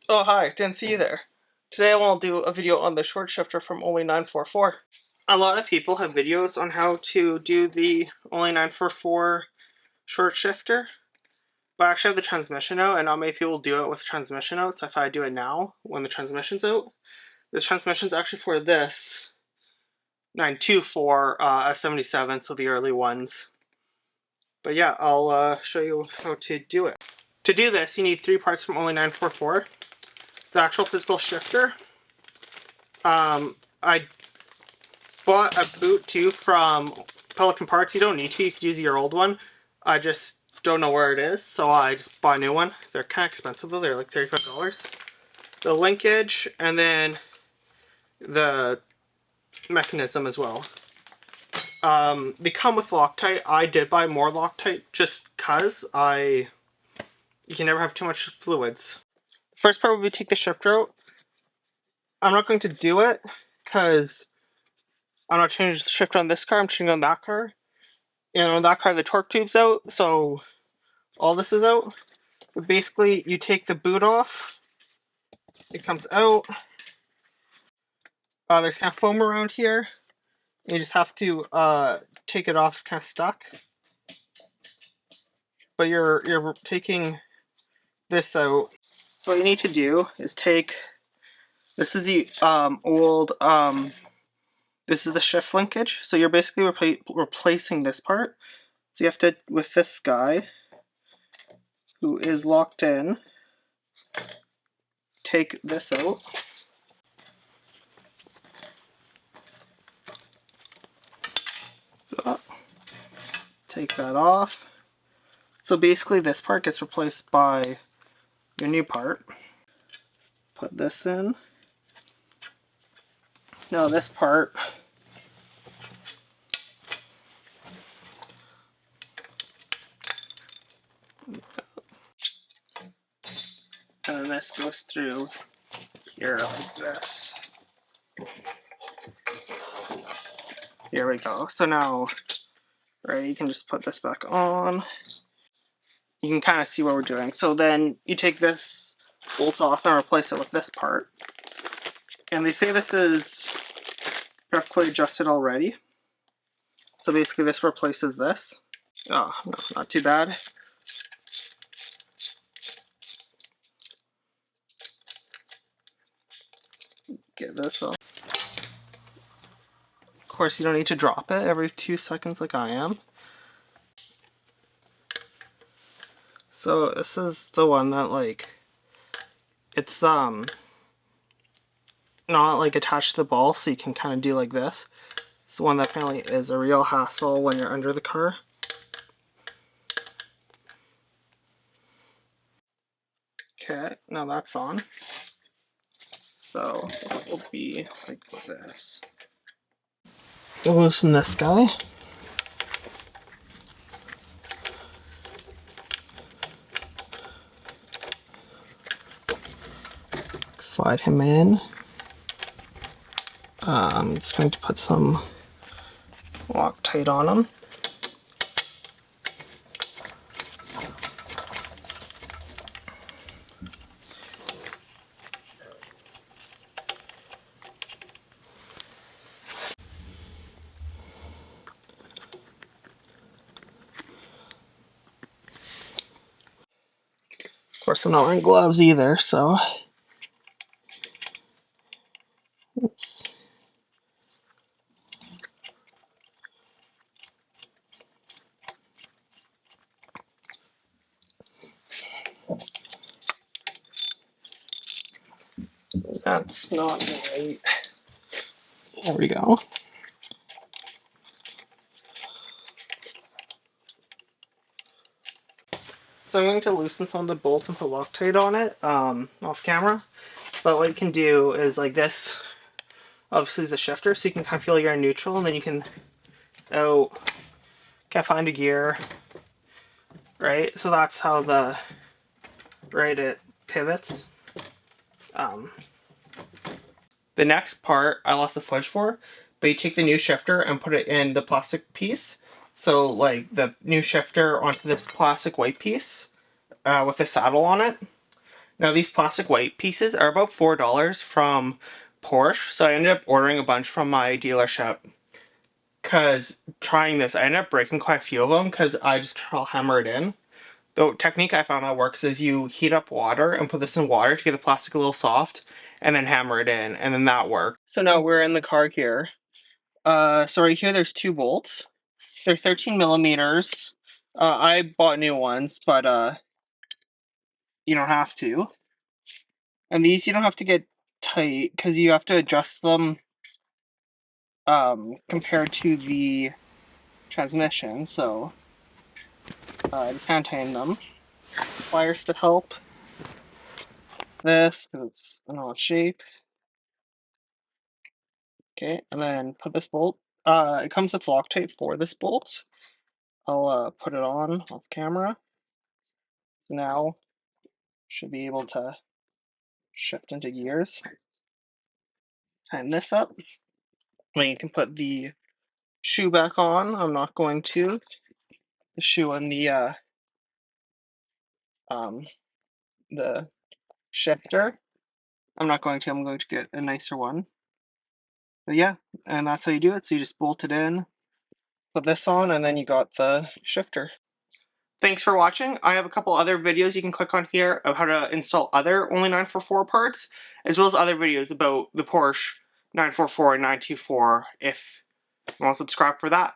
Oh hi, didn't see you there. Today I want to do a video on the short shifter from Only944. A lot of people have videos on how to do the Only944 short shifter, but I actually have the transmission out and not many people do it with the transmission out, so I thought I'd do it now when the transmission's out. This transmission's actually for this 924 S77, so the early ones. But yeah, I'll show you how to do it. To do this, you need 3 parts from Only944. The actual physical shifter. I bought a boot too from Pelican Parts. You don't need to, you could use your old one. I just don't know where it is, so I just bought a new one. They're kind of expensive though, they're like $35. The linkage, and then the mechanism as well. They come with Loctite. I did buy more Loctite just cause you can never have too much fluids. The first part would be take the shifter out. I'm not going to do it because I'm not changing the shifter on this car, I'm changing on that car. And on that car the torque tube's out, so all this is out. But basically you take the boot off, it comes out. There's kind of foam around here. You just have to take it off, it's kind of stuck. But you're taking this out. So what you need to do is take, this is the old, this is the shift linkage. So you're basically replacing this part. So you have to, with this guy, who is locked in, take this out. Take that off. So basically this part gets replaced by your new part. Put this in. Now this part, and then this goes through here like this. Here we go. So now, right, you can just put this back on. You can kind of see what we're doing. So then you take this bolt off and replace it with this part. And they say this is perfectly adjusted already. So basically this replaces this. Oh, no, not too bad. Get this off. Of course, you don't need to drop it every 2 seconds like I am. So this is the one that, like, it's not like attached to the ball, so you can kind of do like this. It's the one that apparently is a real hassle when you're under the car. Okay, now that's on. So it will be like this. We'll loosen this guy. Slide him in. I'm just going to put some Loctite on him. Of course, I'm not wearing gloves either, so that's not right. There we go. So I'm going to loosen some of the bolts and put Loctite on it, off camera. But what you can do is like this, obviously is a shifter, so you can kind of feel you're in neutral, and then you can kind of find a gear, right? So that's how it pivots. The next part I lost the footage for, but you take the new shifter and put it in the plastic piece. So like the new shifter onto this plastic white piece with a saddle on it. Now these plastic white pieces are about $4 from Porsche, so I ended up ordering a bunch from my dealership. Because trying this, I ended up breaking quite a few of them because I just hammer it in. The technique I found that works is you heat up water and put this in water to get the plastic a little soft, and then hammer it in, and then that works. So now we're in the car here. So right here there's 2 bolts. They're 13 millimeters. I bought new ones, but you don't have to. And these you don't have to get tight because you have to adjust them compared to the transmission. So I just hand tighten them. Pliers to help this because it's an odd shape. Okay, and then put this bolt. It comes with Loctite for this bolt. I'll put it on off camera. Now should be able to shift into gears. Tighten this up. Then you can put the shoe back on. I'm not going to. The shoe and the shifter. I'm not going to. I'm going to get a nicer one. But yeah, and that's how you do it. So you just bolt it in, put this on, and then you got the shifter. Thanks for watching. I have a couple other videos you can click on here of how to install other Only944 parts, as well as other videos about the Porsche 944 and 924 if you want to subscribe for that.